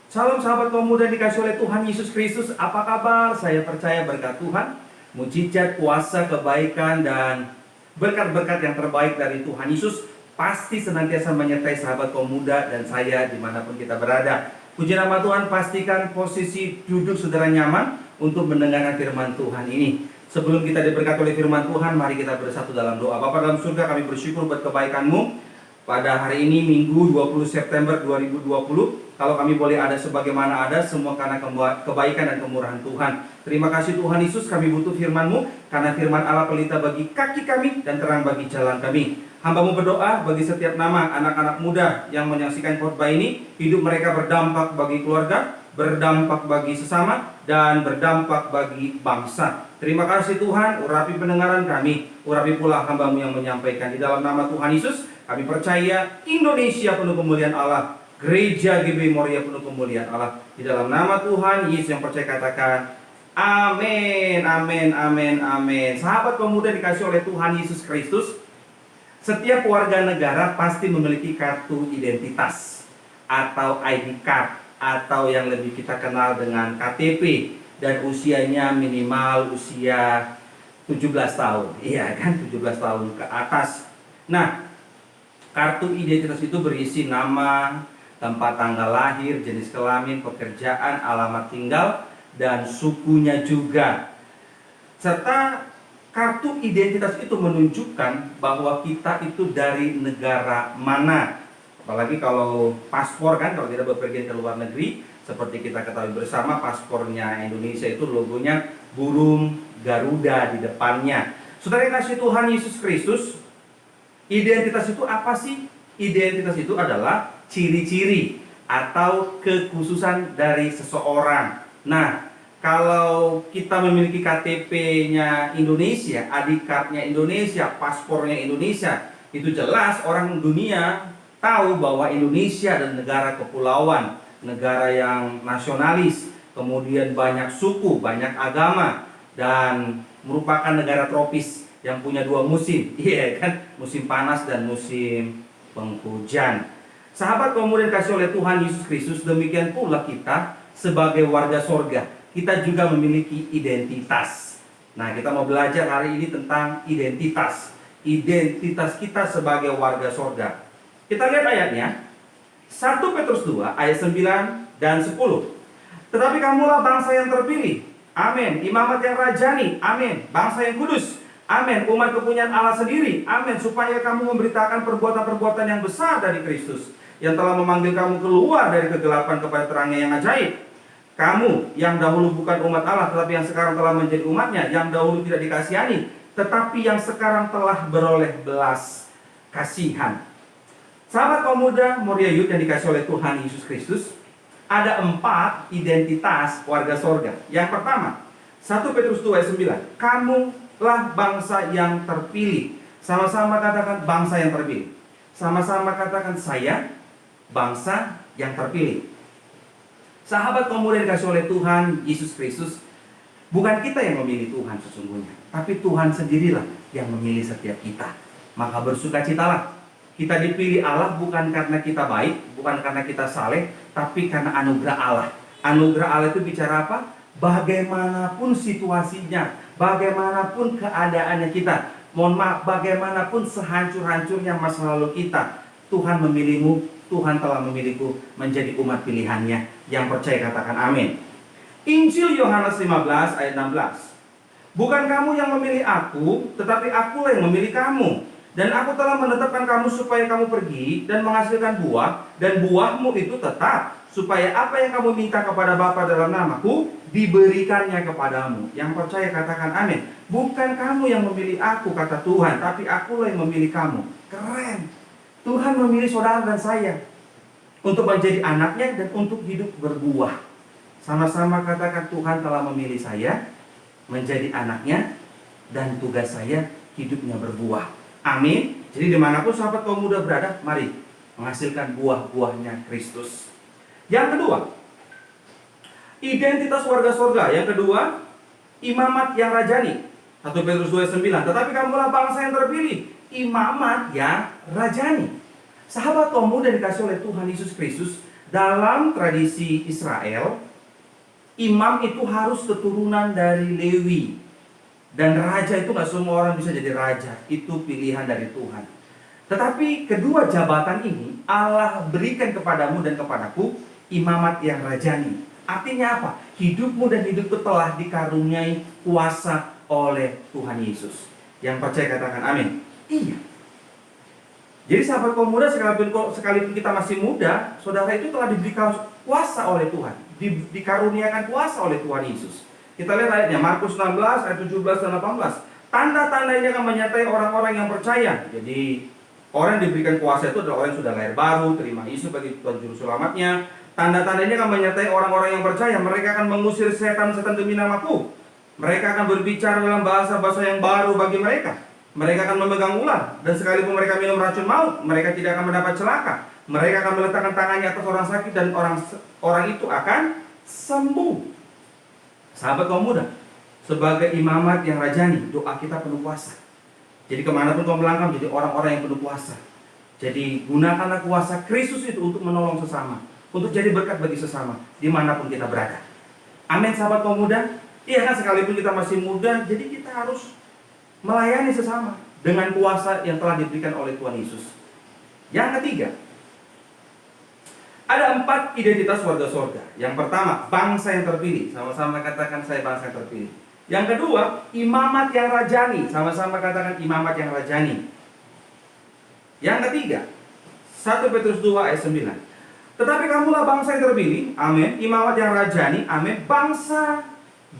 Salam sahabat kaum muda dikasih oleh Tuhan Yesus Kristus. Apa kabar? Saya percaya berkat Tuhan, mujizat, kuasa, kebaikan, dan berkat-berkat yang terbaik dari Tuhan Yesus pasti senantiasa menyertai sahabat kaum muda dan saya dimanapun kita berada. Puji nama Tuhan, pastikan posisi duduk saudara nyaman untuk mendengarkan firman Tuhan ini. Sebelum kita diberkati oleh firman Tuhan, mari kita bersatu dalam doa. Bapa dalam surga, kami bersyukur buat kebaikan-Mu. Pada hari ini Minggu 20 September 2020, kalau kami boleh ada sebagaimana ada, semua karena kebaikan dan kemurahan Tuhan. Terima kasih Tuhan Yesus, kami butuh firman-Mu, karena firman Allah pelita bagi kaki kami dan terang bagi jalan kami. Hamba-Mu berdoa bagi setiap nama anak-anak muda yang menyaksikan khotbah ini, hidup mereka berdampak bagi keluarga, berdampak bagi sesama, dan berdampak bagi bangsa. Terima kasih Tuhan, urapi pendengaran kami, urapi pula hamba-Mu yang menyampaikan. Di dalam nama Tuhan Yesus, kami percaya Indonesia penuh kemuliaan Allah, Gereja GBI Moria penuh kemuliaan Allah. Di dalam nama Tuhan Yesus yang percaya katakan amin, amin, amin, amin. Sahabat pemuda dikasih oleh Tuhan Yesus Kristus, setiap warga negara pasti memiliki kartu identitas atau ID card, atau yang lebih kita kenal dengan KTP, dan usianya minimal usia 17 tahun. Iya kan, 17 tahun ke atas. Nah, kartu identitas itu berisi nama, tempat tanggal lahir, jenis kelamin, pekerjaan, alamat tinggal, dan sukunya juga. Serta kartu identitas itu menunjukkan bahwa kita itu dari negara mana. Apalagi kalau paspor kan, kalau kita bepergian ke luar negeri, seperti kita ketahui bersama, paspornya Indonesia itu logonya burung Garuda di depannya. Saudara yang kasih Tuhan Yesus Kristus, identitas itu apa sih? Identitas itu adalah ciri-ciri atau kekhususan dari seseorang. Nah, kalau kita memiliki KTP-nya Indonesia, ID card-nya Indonesia, paspornya Indonesia, itu jelas orang dunia tahu bahwa Indonesia adalah negara kepulauan, negara yang nasionalis, kemudian banyak suku, banyak agama, dan merupakan negara tropis yang punya dua musim, iya kan, musim panas dan musim penghujan. Sahabat kemudian kasih oleh Tuhan Yesus Kristus, demikian pula kita sebagai warga sorga, kita juga memiliki identitas. Nah, kita mau belajar hari ini tentang identitas. Identitas kita sebagai warga sorga. Kita lihat ayatnya, 1 Petrus 2 ayat 9 dan 10. Tetapi kamulah bangsa yang terpilih, amin, imamat yang rajani, amin, bangsa yang kudus, amin, umat kepunyaan Allah sendiri, amin, supaya kamu memberitakan perbuatan-perbuatan yang besar dari Kristus, yang telah memanggil kamu keluar dari kegelapan kepada terangnya yang ajaib. Kamu yang dahulu bukan umat Allah, tetapi yang sekarang telah menjadi umatnya, yang dahulu tidak dikasihani, tetapi yang sekarang telah beroleh belas kasihan. Sahabat kaum muda Moria Youth yang dikasih oleh Tuhan Yesus Kristus, ada 4 identitas warga sorga. Yang pertama, 1 Petrus 2 ayat 9, kamulah bangsa yang terpilih. Sama-sama katakan bangsa yang terpilih. Sama-sama katakan saya bangsa yang terpilih. Sahabat kaum muda dikasih oleh Tuhan Yesus Kristus, bukan kita yang memilih Tuhan sesungguhnya, tapi Tuhan sendirilah yang memilih setiap kita. Maka bersukacitalah. Kita dipilih Allah bukan karena kita baik, bukan karena kita saleh, tapi karena anugerah Allah. Anugerah Allah itu bicara apa? Bagaimanapun situasinya, bagaimanapun keadaannya kita, mohon maaf, bagaimanapun sehancur-hancurnya masa lalu kita, Tuhan memilihmu, Tuhan telah memilihku menjadi umat pilihannya. Yang percaya katakan amin. Injil Yohanes 15 ayat 16. Bukan kamu yang memilih aku, tetapi akulah yang memilih kamu. Dan aku telah menetapkan kamu supaya kamu pergi dan menghasilkan buah, dan buahmu itu tetap, supaya apa yang kamu minta kepada Bapa dalam namaku, diberikannya kepadamu. Yang percaya katakan amin. Bukan kamu yang memilih aku, kata Tuhan, tapi akulah yang memilih kamu. Keren. Tuhan memilih saudara dan saya untuk menjadi anaknya dan untuk hidup berbuah. Sama-sama katakan Tuhan telah memilih saya menjadi anaknya, dan tugas saya hidupnya berbuah. Amin. Jadi dimanapun sahabat kaum muda berada, mari menghasilkan buah-buahnya Kristus. Yang kedua, identitas warga sorga. Yang kedua, imamat yang rajani. 1 Petrus 2:9. Tetapi kamulah bangsa yang terpilih, imamat yang rajani. Sahabat kaum muda dikasih oleh Tuhan Yesus Kristus, dalam tradisi Israel, imam itu harus keturunan dari Lewi. Dan raja itu gak semua orang bisa jadi raja, itu pilihan dari Tuhan. Tetapi kedua jabatan ini Allah berikan kepadamu dan kepadaku imamat yang rajani. Artinya apa? Hidupmu dan hidupku telah dikaruniai kuasa oleh Tuhan Yesus. Yang percaya katakan amin. Iya. Jadi sahabat kaum muda, sekalipun kita masih muda, saudara itu telah diberikan kuasa oleh Tuhan, dikaruniakan kuasa oleh Tuhan Yesus. Kita lihat ayatnya, Markus 16 ayat 17 dan 18. Tanda-tanda ini akan menyertai orang-orang yang percaya. Jadi orang yang diberikan kuasa itu adalah orang yang sudah lahir baru, terima Yesus sebagai Tuhan Juru Selamatnya. Tanda-tanda ini akan menyertai orang-orang yang percaya. Mereka akan mengusir setan-setan demi namaku. Mereka akan berbicara dalam bahasa-bahasa yang baru bagi mereka. Mereka akan memegang ular, dan sekalipun mereka minum racun maut, mereka tidak akan mendapat celaka. Mereka akan meletakkan tangannya atas orang sakit, dan orang itu akan sembuh. Sahabat kaum muda, sebagai imamat yang rajani, doa kita penuh kuasa. Jadi kemanapun kau melangkah menjadi orang-orang yang penuh kuasa. Jadi gunakanlah kuasa Kristus itu untuk menolong sesama, untuk jadi berkat bagi sesama, dimanapun kita berada. Amin sahabat kaum muda. Iya kan, sekalipun kita masih muda, jadi kita harus melayani sesama dengan kuasa yang telah diberikan oleh Tuhan Yesus. Yang ketiga, ada 4 identitas warga surga. Yang pertama, bangsa yang terpilih. Sama-sama katakan saya bangsa yang terpilih. Yang kedua, imamat yang rajani. Sama-sama katakan imamat yang rajani. Yang ketiga, 1 Petrus 2 ayat 9. Tetapi kamulah bangsa yang terpilih, amin. Imamat yang rajani, amin. Bangsa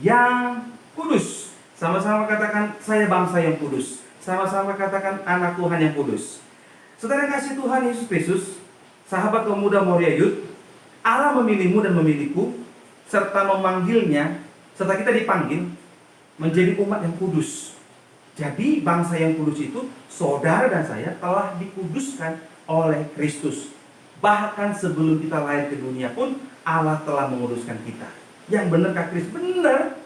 yang kudus. Sama-sama katakan saya bangsa yang kudus. Sama-sama katakan anak Tuhan yang kudus. Saudara yang kasih Tuhan Yesus Kristus, sahabat kaum muda Moria Youth, Allah memilihmu dan memilihku, serta memanggilnya, serta kita dipanggil menjadi umat yang kudus. Jadi bangsa yang kudus itu, saudara dan saya telah dikuduskan oleh Kristus. Bahkan sebelum kita lahir ke dunia pun Allah telah menguduskan kita. Yang benarkah Kristus? Benar.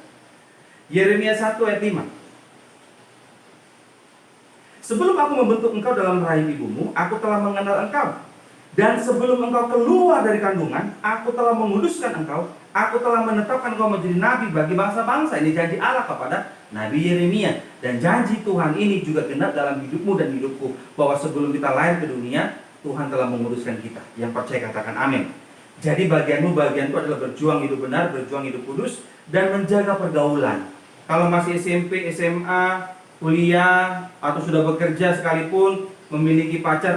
Yeremia 1 ayat 5. Sebelum aku membentuk engkau dalam rahim ibumu, aku telah mengenal engkau. Dan sebelum engkau keluar dari kandungan, aku telah menguduskan engkau. Aku telah menetapkan engkau menjadi nabi bagi bangsa-bangsa. Ini janji Allah kepada Nabi Yeremia. Dan janji Tuhan ini juga genap dalam hidupmu dan hidupku, bahwa sebelum kita lahir ke dunia, Tuhan telah menguduskan kita. Yang percaya katakan amin. Jadi bagianmu adalah berjuang hidup benar, berjuang hidup kudus, dan menjaga pergaulan. Kalau masih SMP, SMA, kuliah, atau sudah bekerja sekalipun, memiliki pacar,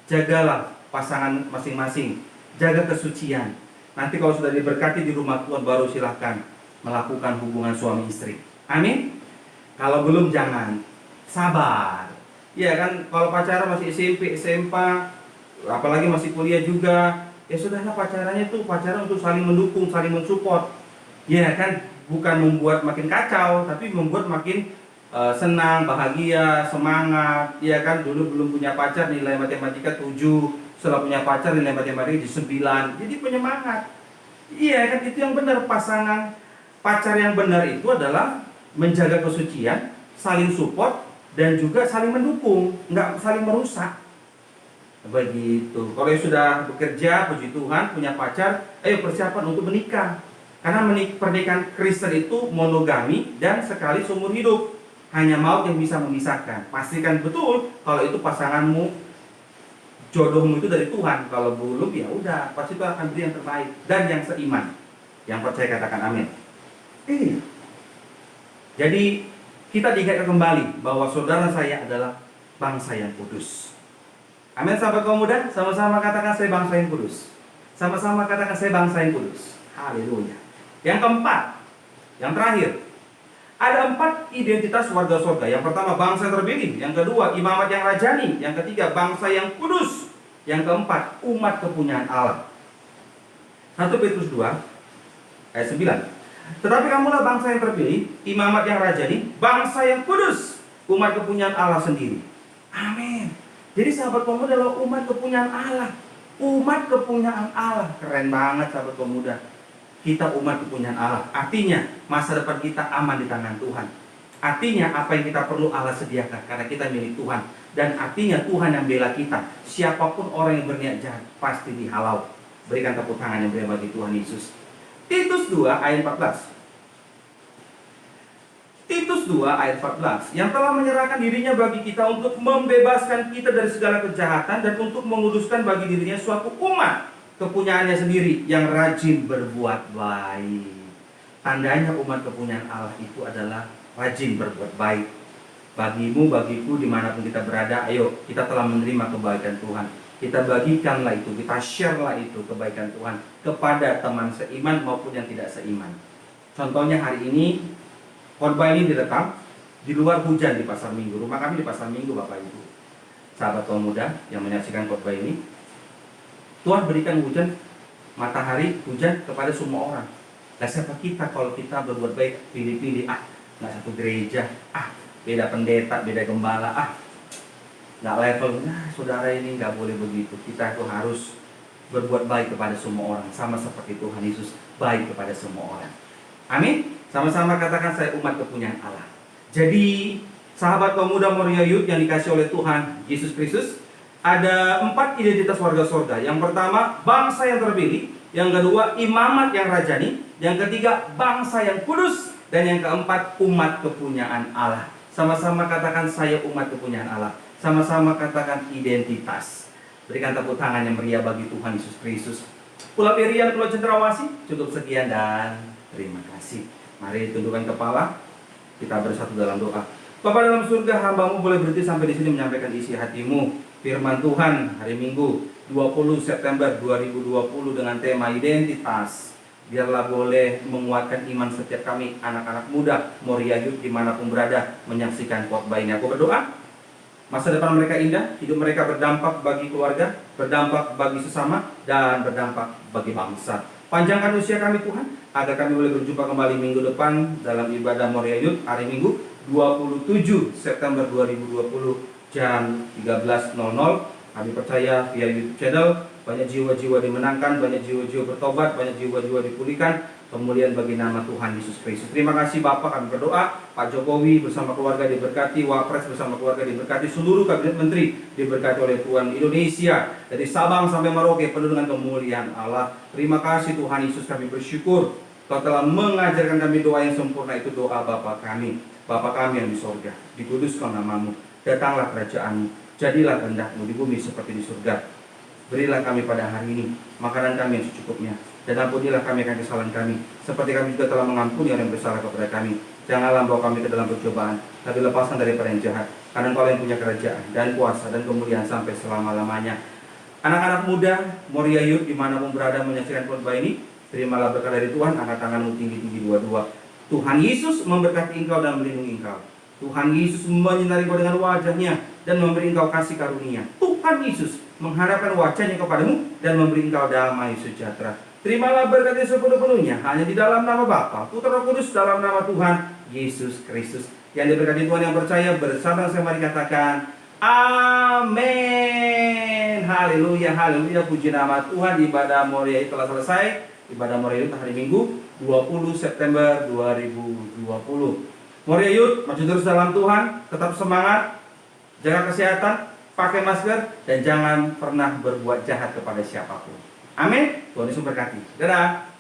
jagalah pasangan masing-masing. Jaga kesucian. Nanti kalau sudah diberkati di rumah Tuhan, baru silahkan melakukan hubungan suami istri. Amin. Kalau belum, jangan. Sabar. Ya kan, kalau pacaran masih SMP, SMA, apalagi masih kuliah juga, ya sudahlah, pacarannya tuh pacaran untuk saling mendukung, saling mensupport. Ya kan, bukan membuat makin kacau, tapi membuat makin senang, bahagia, semangat. Ya kan, dulu belum punya pacar nilai matematika 7, setelah punya pacar nilai matematika di 9. Jadi penyemangat. Iya kan, itu yang benar. Pacar yang benar itu adalah menjaga kesucian, saling support, dan juga saling mendukung, nggak saling merusak. Begitu. Kalau sudah bekerja, puji Tuhan, punya pacar, ayo persiapan untuk menikah. Karena pernikahan Kristen itu monogami dan sekali seumur hidup. Hanya maut yang bisa memisahkan. Pastikan betul kalau itu pasanganmu, jodohmu itu dari Tuhan. Kalau belum, ya udah, pasti Tuhan akan beri yang terbaik dan yang seiman. Yang percaya katakan amin. Jadi kita diingatkan kembali bahwa saudara saya adalah bangsa yang kudus. Amin sahabat kaum muda, sama-sama katakan saya bangsa yang kudus. Sama-sama katakan saya bangsa yang kudus. Haleluya. Yang keempat, yang terakhir, ada 4 identitas warga surga. Yang pertama, bangsa yang terpilih. Yang kedua, imamat yang rajani. Yang ketiga, bangsa yang kudus. Yang keempat, umat kepunyaan Allah. 1 Petrus 2 ayat 9. Tetapi kamulah bangsa yang terpilih, imamat yang rajani, bangsa yang kudus, umat kepunyaan Allah sendiri. Amin. Jadi sahabat kaum muda adalah umat kepunyaan Allah. Umat kepunyaan Allah. Keren banget sahabat kaum muda. Kita umat kepunyaan Allah. Artinya masa depan kita aman di tangan Tuhan. Artinya apa yang kita perlu Allah sediakan karena kita milik Tuhan. Dan artinya Tuhan yang bela kita. Siapapun orang yang berniat jahat pasti dihalau. Berikan tepuk tangan yang meriah bagi Tuhan Yesus. Titus 2 ayat 14. Titus 2 ayat 14, yang telah menyerahkan dirinya bagi kita untuk membebaskan kita dari segala kejahatan dan untuk menguduskan bagi dirinya suatu umat kepunyaannya sendiri yang rajin berbuat baik. Tandanya umat kepunyaan Allah itu adalah rajin berbuat baik. Bagimu, bagiku, dimanapun kita berada, ayo kita telah menerima kebaikan Tuhan. Kita bagikanlah itu, kita share-lah itu kebaikan Tuhan kepada teman seiman maupun yang tidak seiman. Contohnya hari ini khotbah ini direkam di luar hujan di Pasar Minggu. Rumah kami di Pasar Minggu, Bapak Ibu. Sahabat kaum muda yang menyaksikan khotbah ini, Tuhan berikan hujan, matahari, hujan kepada semua orang. Nah, siapa kita kalau kita berbuat baik, pilih-pilih, nggak satu gereja, beda pendeta, beda gembala, nggak level. Nah, saudara ini nggak boleh begitu. Kita itu harus berbuat baik kepada semua orang, sama seperti Tuhan Yesus baik kepada semua orang. Amin. Sama-sama katakan, saya umat kepunyaan Allah. Jadi sahabat kaum muda Moria Youth yang dikasih oleh Tuhan Yesus Kristus, ada 4 identitas warga surga. Yang pertama, bangsa yang terpilih. Yang kedua, imamat yang rajani. Yang ketiga, bangsa yang kudus. Dan yang keempat, umat kepunyaan Allah. Sama-sama katakan, saya umat kepunyaan Allah. Sama-sama katakan identitas. Berikan tepuk tangan yang meriah bagi Tuhan Yesus Kristus. Pulau Irian, Pulau Cendrawasih, cukup sekian dan terima kasih. Mari tundukkan kepala, kita bersatu dalam doa. Bapa dalam surga, hamba-Mu boleh berhenti sampai di sini menyampaikan isi hati-Mu. Firman Tuhan hari Minggu 20 September 2020 dengan tema identitas. Biarlah boleh menguatkan iman setiap kami anak-anak muda Moria Youth dimanapun berada menyaksikan khotbah ini. Aku berdoa masa depan mereka indah, hidup mereka berdampak bagi keluarga, berdampak bagi sesama, dan berdampak bagi bangsa. Panjangkan usia kami Tuhan, agar kami boleh berjumpa kembali minggu depan dalam ibadah Moria Youth hari Minggu 27 September 2020 jam 13.00. Kami percaya via YouTube channel banyak jiwa-jiwa dimenangkan, banyak jiwa-jiwa bertobat, banyak jiwa-jiwa dipulihkan. Kemuliaan bagi nama Tuhan Yesus Kristus. Terima kasih Bapak, kami berdoa Pak Jokowi bersama keluarga diberkati, Wapres bersama keluarga diberkati, seluruh kabinet menteri diberkati oleh Tuhan Indonesia dari Sabang sampai Merauke penuh dengan kemuliaan Allah. Terima kasih Tuhan Yesus, kami bersyukur Kau telah mengajarkan kami doa yang sempurna, itu doa Bapa kami. Bapa kami yang di sorga, dikuduskan namamu, datanglah kerajaan-Mu, jadilah kehendak-Mu di bumi seperti di surga. Berilah kami pada hari ini makanan kami yang secukupnya, dan ampunilah kami akan kesalahan kami, seperti kami juga telah mengampuni orang yang bersalah kepada kami. Janganlah bawa kami ke dalam percobaan, tapi lepaskan daripada yang jahat. Karena Engkau yang punya kerajaan dan kuasa dan kemuliaan sampai selama-lamanya. Anak-anak muda Moria Youth dimanapun berada menyaksikan khotbah ini, terimalah berkat dari Tuhan, angkat tanganmu tinggi-tinggi dua-dua. Tuhan Yesus memberkati engkau dan melindungi engkau. Tuhan Yesus menyinari engkau dengan wajahnya dan memberi engkau kasih karunia. Tuhan Yesus mengharapkan wajahnya kepadamu dan memberi engkau damai sejahtera. Terimalah berkat sepenuh-penuhnya hanya di dalam nama Bapa, Putra, Roh Kudus, dalam nama Tuhan Yesus Kristus. Yang diberkati Tuhan yang percaya bersama saya mari katakan amin. Haleluya, haleluya, puji nama Tuhan. Ibadah Moria telah selesai. Ibadah Moria Youth hari Minggu 20 September 2020. Moria Youth maju terus dalam Tuhan, tetap semangat, jaga kesehatan, pakai masker, dan jangan pernah berbuat jahat kepada siapapun. Amin. Tuhan Yesus berkati. Dadah.